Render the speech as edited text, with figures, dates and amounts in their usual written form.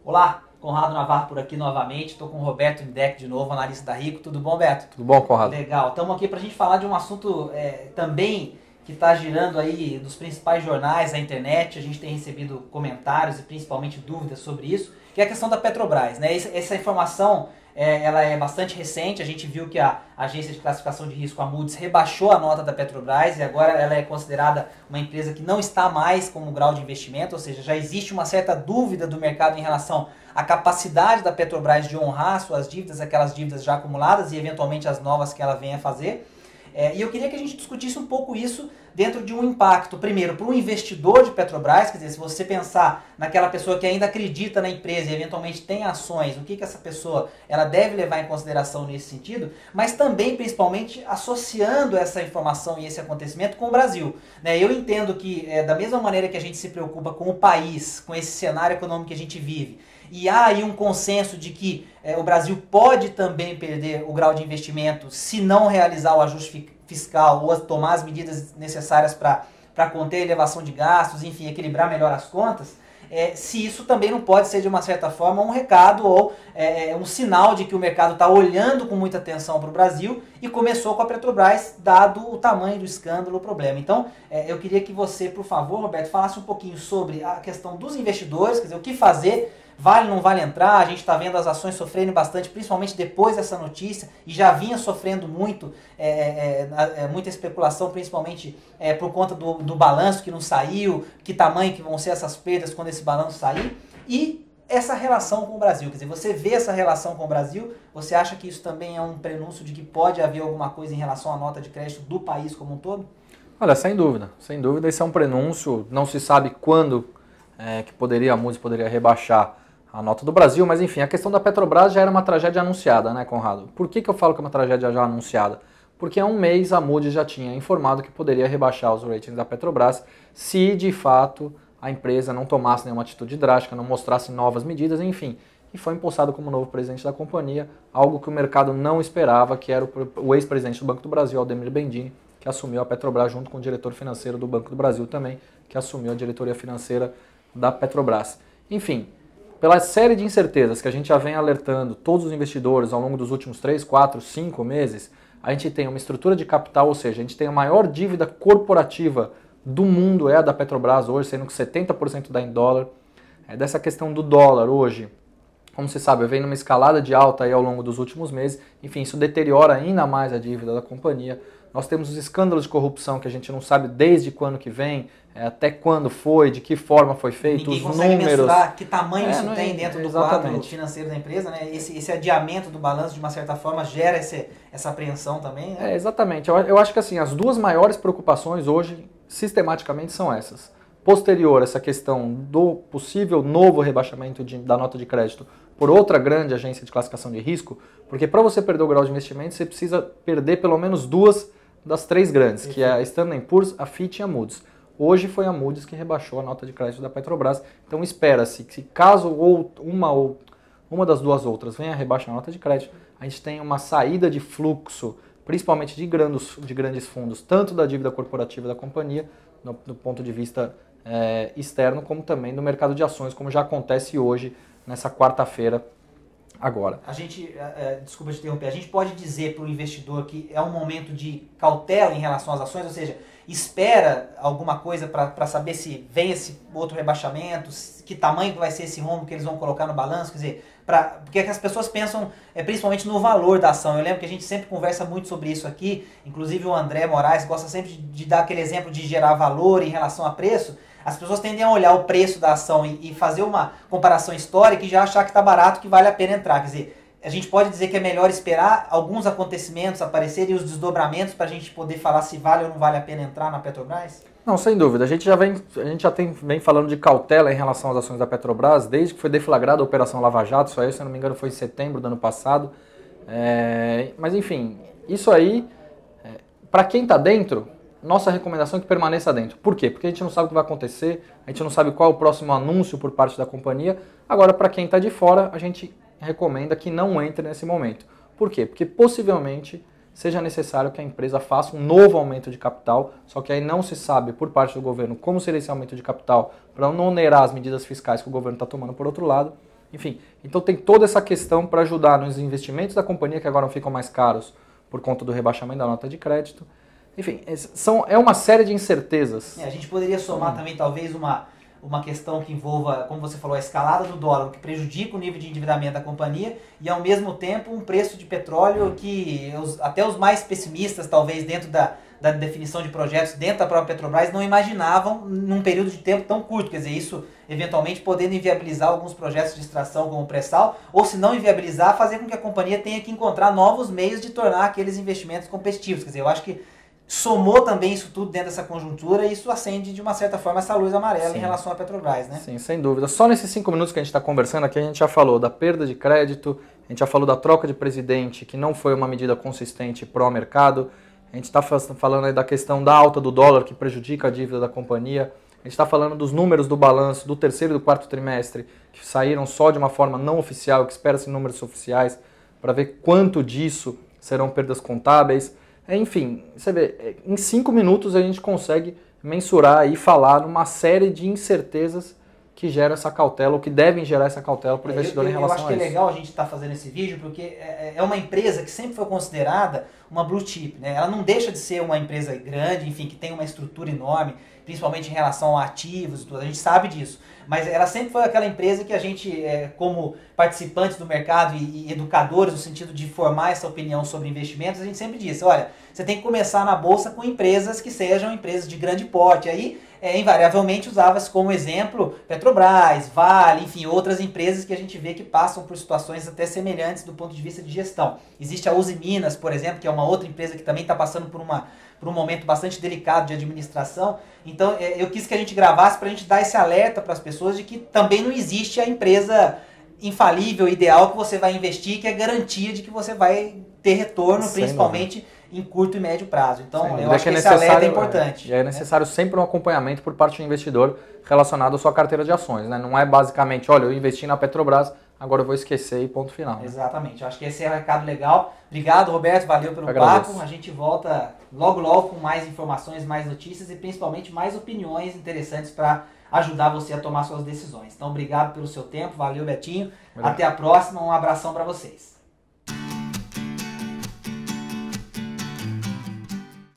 Olá, Conrado Navarro por aqui novamente. Estou com o Roberto Indec de novo, analista da Rico. Tudo bom, Beto? Tudo bom, Conrado? Legal. Estamos aqui para a gente falar de um assunto também que está girando aí dos principais jornais, da internet. A gente tem recebido comentários e principalmente dúvidas sobre isso, que é a questão da Petrobras, né? Essa informação ela é bastante recente. A gente viu que a agência de classificação de risco, a Moody's, rebaixou a nota da Petrobras e agora ela é considerada uma empresa que não está mais como grau de investimento, ou seja, já existe uma certa dúvida do mercado em relação à capacidade da Petrobras de honrar suas dívidas, aquelas dívidas já acumuladas e eventualmente as novas que ela venha a fazer. E eu queria que a gente discutisse um pouco isso dentro de um impacto, primeiro, para o investidor de Petrobras, quer dizer, se você pensar naquela pessoa que ainda acredita na empresa e eventualmente tem ações, o que essa pessoa ela deve levar em consideração nesse sentido, mas também, principalmente, associando essa informação e esse acontecimento com o Brasil. Eu entendo que, da mesma maneira que a gente se preocupa com o país, com esse cenário econômico que a gente vive, e há aí um consenso de que o Brasil pode também perder o grau de investimento se não realizar o ajuste fiscal ou tomar as medidas necessárias para conter a elevação de gastos, enfim, equilibrar melhor as contas, se isso também não pode ser, de uma certa forma, um recado ou um sinal de que o mercado está olhando com muita atenção para o Brasil e começou com a Petrobras, dado o tamanho do escândalo, o problema. Então, eu queria que você, por favor, Roberto, falasse um pouquinho sobre a questão dos investidores, quer dizer, o que fazer. Vale ou não vale entrar? A gente está vendo as ações sofrendo bastante, principalmente depois dessa notícia, e já vinha sofrendo muito, muita especulação, principalmente por conta do balanço que não saiu, que tamanho que vão ser essas perdas quando esse balanço sair, e essa relação com o Brasil. Quer dizer, você vê essa relação com o Brasil, você acha que isso também é um prenúncio de que pode haver alguma coisa em relação à nota de crédito do país como um todo? Olha, sem dúvida, esse é um prenúncio, não se sabe quando que a Moody's poderia rebaixar a nota do Brasil, mas enfim, a questão da Petrobras já era uma tragédia anunciada, né, Conrado? Por que eu falo que é uma tragédia já anunciada? Porque há um mês a Moody's já tinha informado que poderia rebaixar os ratings da Petrobras se de fato a empresa não tomasse nenhuma atitude drástica, não mostrasse novas medidas, enfim. E foi empossado como novo presidente da companhia, algo que o mercado não esperava, que era o ex-presidente do Banco do Brasil, Aldemir Bendini, que assumiu a Petrobras junto com o diretor financeiro do Banco do Brasil também, que assumiu a diretoria financeira da Petrobras. Enfim, pela série de incertezas que a gente já vem alertando todos os investidores ao longo dos últimos 3, 4, 5 meses, a gente tem uma estrutura de capital, ou seja, a gente tem a maior dívida corporativa do mundo, é a da Petrobras hoje, sendo que 70% dá em dólar. Dessa questão do dólar hoje, como você sabe, vem numa escalada de alta aí ao longo dos últimos meses, enfim, isso deteriora ainda mais a dívida da companhia. Nós temos os escândalos de corrupção que a gente não sabe desde quando que vem, até quando foi, de que forma foi feito, Ninguém os consegue números. mensurar que tamanho isso tem dentro do quadro exatamente. financeiro da empresa, né? Esse adiamento do balanço, de uma certa forma, gera essa apreensão também, né? Exatamente. Eu acho que assim, as duas maiores preocupações hoje, sistematicamente, são essas. Posterior, essa questão do possível novo rebaixamento da nota de crédito por outra grande agência de classificação de risco, porque para você perder o grau de investimento, você precisa perder pelo menos duas das três grandes, que é a Standard & Poor's, a Fitch e a Moody's. Hoje foi a Moody's que rebaixou a nota de crédito da Petrobras, então espera-se que caso uma das duas outras venha a rebaixar a nota de crédito, a gente tem uma saída de fluxo, principalmente de grandes fundos, tanto da dívida corporativa da companhia, do ponto de vista externo, como também no mercado de ações, como já acontece hoje, nessa quarta-feira agora. A gente, desculpa te interromper, a gente pode dizer para o investidor que é um momento de cautela em relação às ações, ou seja, espera alguma coisa para saber se vem esse outro rebaixamento, que tamanho que vai ser esse rombo que eles vão colocar no balanço, quer dizer, porque as pessoas pensam principalmente no valor da ação. Eu lembro que a gente sempre conversa muito sobre isso aqui, inclusive o André Moraes gosta sempre de dar aquele exemplo de gerar valor em relação a preço. As pessoas tendem a olhar o preço da ação e fazer uma comparação histórica e já achar que está barato, que vale a pena entrar. Quer dizer, a gente pode dizer que é melhor esperar alguns acontecimentos aparecerem e os desdobramentos para a gente poder falar se vale ou não vale a pena entrar na Petrobras? Não, sem dúvida. A gente vem falando de cautela em relação às ações da Petrobras desde que foi deflagrada a Operação Lava Jato. Isso aí, se eu não me engano, foi em setembro do ano passado. Mas enfim, isso aí, para quem está dentro, nossa recomendação é que permaneça dentro. Por quê? Porque a gente não sabe o que vai acontecer, a gente não sabe qual é o próximo anúncio por parte da companhia. Agora, para quem está de fora, a gente recomenda que não entre nesse momento. Por quê? Porque possivelmente seja necessário que a empresa faça um novo aumento de capital, só que aí não se sabe por parte do governo como seria esse aumento de capital para não onerar as medidas fiscais que o governo está tomando por outro lado. Enfim, então tem toda essa questão para ajudar nos investimentos da companhia, que agora não ficam mais caros por conta do rebaixamento da nota de crédito. Enfim, é uma série de incertezas. A gente poderia somar também talvez uma questão que envolva, como você falou, a escalada do dólar, que prejudica o nível de endividamento da companhia, e ao mesmo tempo um preço de petróleo que até os mais pessimistas, talvez dentro da definição de projetos dentro da própria Petrobras, não imaginavam num período de tempo tão curto. Quer dizer, isso eventualmente podendo inviabilizar alguns projetos de extração como o pré-sal, ou se não inviabilizar, fazer com que a companhia tenha que encontrar novos meios de tornar aqueles investimentos competitivos. Quer dizer, eu acho que somou também isso tudo dentro dessa conjuntura e isso acende de uma certa forma essa luz amarela. Sim. Em relação à Petrobras, né? Sim, sem dúvida. Só nesses 5 minutos que a gente está conversando aqui, a gente já falou da perda de crédito, a gente já falou da troca de presidente, que não foi uma medida consistente pró-mercado, a gente está falando aí da questão da alta do dólar, que prejudica a dívida da companhia, a gente está falando dos números do balanço do terceiro e do quarto trimestre, que saíram só de uma forma não oficial, que espera-se números oficiais, para ver quanto disso serão perdas contábeis. Enfim, você vê, em 5 minutos a gente consegue mensurar e falar numa série de incertezas que gera essa cautela, ou que devem gerar essa cautela para o investidor em relação a isso. Eu acho que é legal a gente estar fazendo esse vídeo, porque é uma empresa que sempre foi considerada uma blue chip, né? Ela não deixa de ser uma empresa grande, enfim, que tem uma estrutura enorme, principalmente em relação a ativos e tudo, a gente sabe disso. Mas ela sempre foi aquela empresa que a gente, como participantes do mercado e educadores, no sentido de formar essa opinião sobre investimentos, a gente sempre disse, olha, você tem que começar na bolsa com empresas que sejam empresas de grande porte. Aí, invariavelmente, usava-se como exemplo Petrobras, Vale, enfim, outras empresas que a gente vê que passam por situações até semelhantes do ponto de vista de gestão. Existe a Uzi Minas, por exemplo, que é uma outra empresa que também está passando por um momento bastante delicado de administração. Então, eu quis que a gente gravasse para a gente dar esse alerta para as pessoas de que também não existe a empresa infalível, ideal, que você vai investir, que é garantia de que você vai ter retorno, principalmente em curto e médio prazo. Então, eu acho que esse alerta é importante. E é necessário sempre um acompanhamento por parte do investidor relacionado à sua carteira de ações, né? Não é basicamente, olha, eu investi na Petrobras, agora eu vou esquecer e ponto final. Né? Exatamente. Eu acho que esse é um recado legal. Obrigado, Roberto. Valeu pelo papo. A gente volta logo, logo com mais informações, mais notícias e principalmente mais opiniões interessantes para ajudar você a tomar suas decisões. Então, obrigado pelo seu tempo. Valeu, Betinho. Obrigado. Até a próxima. Um abração para vocês.